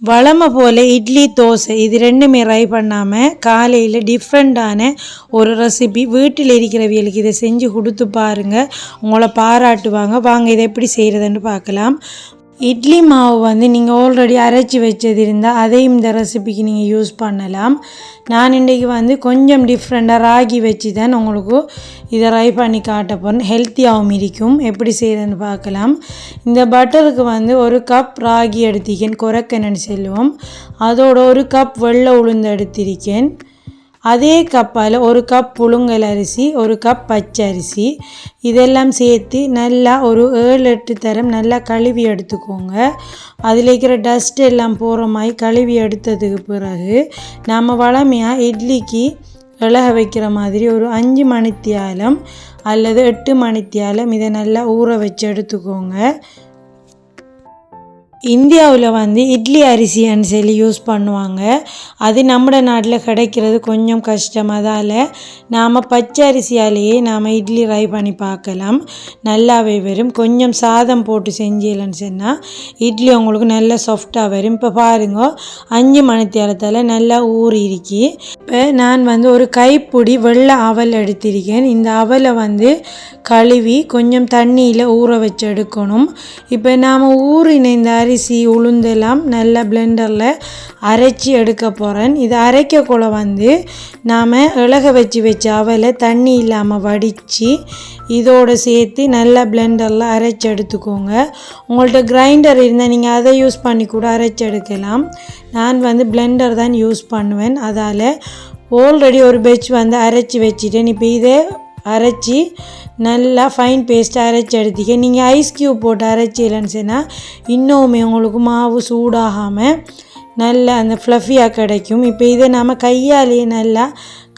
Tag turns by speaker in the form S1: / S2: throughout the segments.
S1: வழமை போல் இட்லி தோசை இது ரெண்டுமே ட்ரை பண்ணாமல் காலையில் டிஃப்ரெண்ட்டான ஒரு ரெசிபி வீட்டில் இருக்கிறவங்களுக்கு இதை செஞ்சு கொடுத்து பாருங்கள், உங்களை பாராட்டுவாங்க. வாங்க இதை எப்படி செய்கிறதுன்னு பார்க்கலாம். இட்லி மாவு வந்து நீங்கள் ஆல்ரெடி அரைச்சி வச்சது இருந்தால் அதையும் இந்த ரெசிபிக்கு நீங்கள் யூஸ் பண்ணலாம். நான் இன்றைக்கி வந்து கொஞ்சம் டிஃப்ரெண்ட்டாக ராகி வச்சு தான் உங்களுக்கு இதை ட்ரை பண்ணி காட்ட போகிறேன். ஹெல்த்தியாகவும் இருக்கும். எப்படி செய்கிறதுன்னு பார்க்கலாம். இந்த பட்டருக்கு வந்து ஒரு கப் ராகி எடுத்திருக்கேன், குறைக்கணுன்னு சொல்லுவோம். அதோட ஒரு கப் வெள்ளை உளுந்து எடுத்திருக்கேன். அதே கப்பால் ஒரு கப் புழுங்கல் அரிசி, ஒரு கப் பச்சை அரிசி, இதெல்லாம் சேர்த்து நல்லா ஒரு 7-8 தரம் நல்லா கழுவி எடுத்துக்கோங்க. அதில் இருக்கிற டஸ்ட் எல்லாம் போகிற மாதிரி கழுவி எடுத்ததுக்கு பிறகு நம்ம வழமையாக இட்லிக்கு இலக வைக்கிற மாதிரி ஒரு 5 மணித்தியாலம் அல்லது 8 மணித்தியாலம் இதை நல்லா ஊற வச்சு எடுத்துக்கோங்க. இந்தியாவில் வந்து இட்லி அரிசின்னு சொல்லி யூஸ் பண்ணுவாங்க. அது நம்ம நாட்டில் கிடைக்கிறது கொஞ்சம் கஷ்டம். அதால் நாம் பச்சை அரிசியாலேயே நாம் இட்லி ட்ரை பண்ணி பார்க்கலாம். நல்லாவே வரும். கொஞ்சம் சாதம் போட்டு செஞ்சீங்கன்னு சொன்னால் இட்லி உங்களுக்கு நல்லா சாஃப்டாக வரும். இப்போ பாருங்க 5 மணித்தியாலத்தால் நல்லா ஊறிக்கி. இப்போ நான் வந்து ஒரு கைப்பிடி வெள்ளை அவல் எடுத்திருக்கேன். இந்த அவலை வந்து கழுவி கொஞ்சம் தண்ணியில் ஊற வச்சு எடுக்கணும். இப்போ நாம் ஊறின இந்த அரிசி உளுந்தெல்லாம் நல்லா பிளெண்டரில் அரைச்சி எடுக்க போகிறேன். இது அரைக்கக்குள்ள வந்து நாம் இலக வச்சு அவலை தண்ணி இல்லாமல் வடித்து இதோடு சேர்த்து நல்லா பிளெண்டரில் அரைச்சி எடுத்துக்கோங்க. உங்கள்கிட்ட கிரைண்டர் இருந்தால் நீங்கள் அதை யூஸ் பண்ணி கூட அரைச்சி எடுக்கலாம். நான் வந்து பிளெண்டர் தான் யூஸ் பண்ணுவேன். அதால் ஆல்ரெடி ஒரு பேட்ச் வந்து அரைச்சி வச்சுட்டேன். இப்போ இதே அரைச்சி நல்லா ஃபைன் பேஸ்ட்டாக அரைச்சி எடுத்திக்க. நீங்கள் ஐஸ் க்யூப் போட்டு அரைச்சிலன்னு சொன்னால் இன்னுமே உங்களுக்கு மாவு சூடாகாமல் நல்லா அந்த ஃப்ளஃபியாக கிடைக்கும். இப்போ இதை நாம் கையாலேயே நல்லா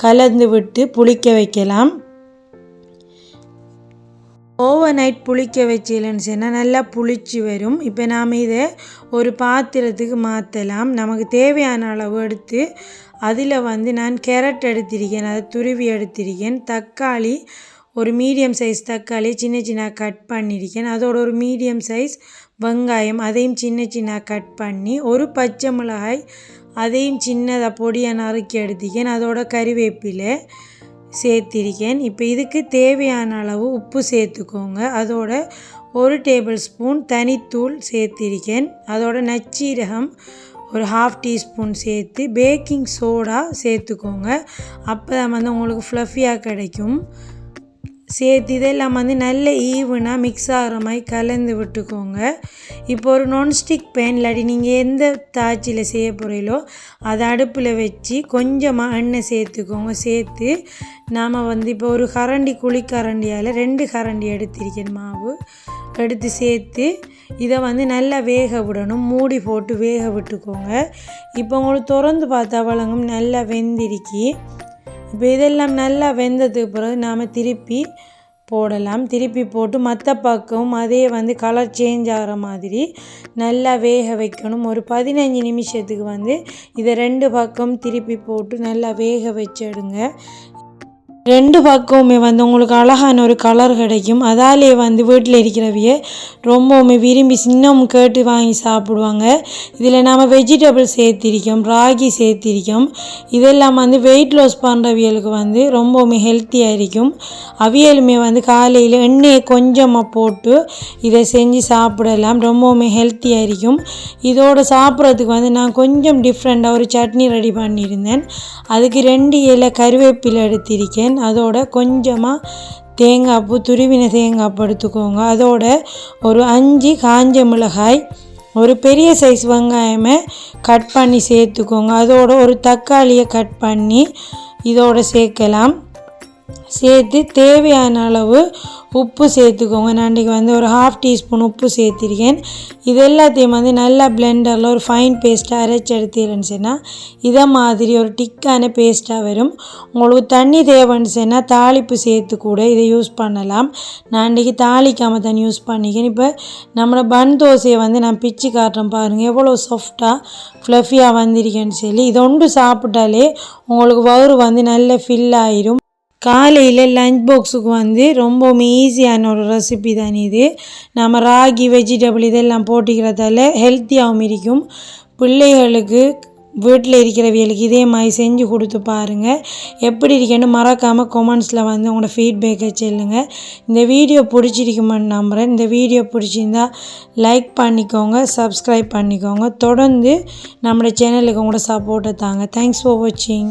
S1: கலந்து விட்டு புளிக்க வைக்கலாம். ஓவர் நைட் புளிக்க வச்சிலன்னு சொன்னால் நல்லா புளிச்சு வரும். இப்போ நாம் இதை ஒரு பாத்திரத்துக்கு மாற்றலாம். நமக்கு தேவையான அளவு எடுத்து அதில் வந்து நான் கேரட் எடுத்திருக்கேன், அதை துருவி எடுத்திருக்கேன். தக்காளி ஒரு மீடியம் சைஸ் தக்காளி சின்ன சின்ன கட் பண்ணியிருக்கேன். அதோட ஒரு மீடியம் சைஸ் வெங்காயம் அதையும் சின்ன சின்ன கட் பண்ணி, ஒரு பச்சை மிளகாய் அதையும் சின்னதாக பொடியாக நறுக்கி எடுத்திருக்கேன். அதோட கறிவேப்பிலை சேர்த்திருக்கேன். இப்போ இதுக்கு தேவையான அளவு உப்பு சேர்த்துக்கோங்க. அதோட 1 டேபிள் ஸ்பூன் தனித்தூள் சேர்த்திருக்கேன். அதோட நச்சீரகம் ஒரு 1/2 டீஸ்பூன் சேர்த்து பேக்கிங் சோடா சேர்த்துக்கோங்க. அப்போ தான் வந்து உங்களுக்கு ஃப்ளஃபியாக கிடைக்கும். சேர்த்து இதெல்லாம் வந்து நல்ல ஈவனாக மிக்ஸ் ஆகிற மாதிரி கலந்து விட்டுக்கோங்க. இப்போ ஒரு நான்ஸ்டிக் பேன் இல்லாட்டி நீங்கள் எந்த தாய்ச்சியில் செய்ய போகிறீங்களோ அதை அடுப்பில் வச்சு கொஞ்சமாக எண்ணெய் சேர்த்துக்கோங்க. சேர்த்து நாம் வந்து இப்போ ஒரு கரண்டி குழிக்கரண்டியால் 2 கரண்டி எடுத்திருக்கேன் மாவு எடுத்து சேர்த்து இதை வந்து நல்லா வேக விடணும். மூடி போட்டு வேக விட்டுக்கோங்க. இப்போ உங்களுக்கு திறந்து பார்த்தா வழங்கும் நல்லா வெந்திருக்கி. இப்போ இதெல்லாம் நல்லா வெந்ததுக்கு பிறகு நாம் திருப்பி போடலாம். திருப்பி போட்டு மற்ற பக்கம் அதே வந்து கலர் சேஞ்ச் ஆகிற மாதிரி நல்லா வேக வைக்கணும். ஒரு 15 நிமிஷத்துக்கு வந்து இதை 2 பக்கம் திருப்பி போட்டு நல்லா வேக வச்சிடுங்க. 2 பக்கமுமே வந்து உங்களுக்கு அழகான ஒரு கலர் கிடைக்கும். அதாலே வந்து வீட்டில் இருக்கிறவைய ரொம்பவுமே விரும்பி இன்னும் கேட்டு வாங்கி சாப்பிடுவாங்க. இதில் நாம் வெஜிடபிள் சேர்த்திருக்கோம், ராகி சேர்த்திருக்கோம். இதெல்லாம் வந்து வெயிட் லாஸ் பண்ணுறவியலுக்கு வந்து ரொம்பவுமே ஹெல்த்தியாக இருக்கும். அவியலுமே வந்து காலையில் எண்ணெயை கொஞ்சமாக போட்டு இதை செஞ்சு சாப்பிடலாம். ரொம்பவுமே ஹெல்த்தியாக இருக்கும். இதோடு சாப்பிட்றதுக்கு வந்து நான் கொஞ்சம் டிஃப்ரெண்ட்டாக ஒரு சட்னி ரெடி பண்ணியிருந்தேன். அதுக்கு 2 இலை கருவேப்பிலை எடுத்திருக்கேன். அதோட கொஞ்சமாக தேங்காய் பூ, துருவின தேங்காய் பூ எடுத்துக்கோங்க. அதோட ஒரு 5 காஞ்ச மிளகாய், ஒரு பெரிய சைஸ் வெங்காயமே கட் பண்ணி சேர்த்துக்கோங்க. அதோட ஒரு தக்காளியை கட் பண்ணி இதோட சேர்க்கலாம். சேர்த்து தேவையான அளவு உப்பு சேர்த்துக்கோங்க. நான் இன்றைக்கி வந்து ஒரு 1/2 டீஸ்பூன் உப்பு சேர்த்திருக்கேன். இது எல்லாத்தையும் வந்து நல்லா பிளெண்டரில் ஒரு ஃபைன் பேஸ்ட்டாக அரைச்சி எடுத்துலன்னு சொன்னால் இதை மாதிரி ஒரு டிக்கான பேஸ்ட்டாக வரும். உங்களுக்கு தண்ணி தேவைன்னு சொன்னால் தாளிப்பு சேர்த்து கூட இதை யூஸ் பண்ணலாம். நான் இன்றைக்கி தாளிக்காமல் தான் யூஸ் பண்ணிக்கிறேன். இப்போ நம்மளோட பன் தோசையை வந்து நான் பிச்சு காட்டுறேன் பாருங்கள், எவ்வளோ சாஃப்டாக ஃப்ளஃபியாக வந்திருக்கேன்னு சொல்லி. இதை ஒன்று சாப்பிட்டாலே உங்களுக்கு வயிறு வந்து நல்ல ஃபில் ஆயிரும். காலையில் லஞ்ச் பாக்ஸுக்கு வந்து ரொம்பவுமே ஈஸியான ஒரு ரெசிபி தான் இது. நம்ம ராகி வெஜிடபிள் இதெல்லாம் போட்டிக்கிறதால ஹெல்த்தியாகவும் இருக்கும். பிள்ளைகளுக்கு வீட்டில் இருக்கிறவங்களுக்கு இதே மாதிரி செஞ்சு கொடுத்து பாருங்கள். எப்படி இருக்கேன்னு மறக்காமல் கமெண்ட்ஸில் வந்து உங்களோட ஃபீட்பேக்கை சொல்லுங்கள். இந்த வீடியோ பிடிச்சிருக்குமான்னு நம்புகிறேன். இந்த வீடியோ பிடிச்சிருந்தா லைக் பண்ணிக்கோங்க, சப்ஸ்கிரைப் பண்ணிக்கோங்க. தொடர்ந்து நம்மளோட சேனலுக்கு உங்களோட சப்போர்ட்டை தாங்க. தேங்க்ஸ் ஃபார் வாட்சிங்.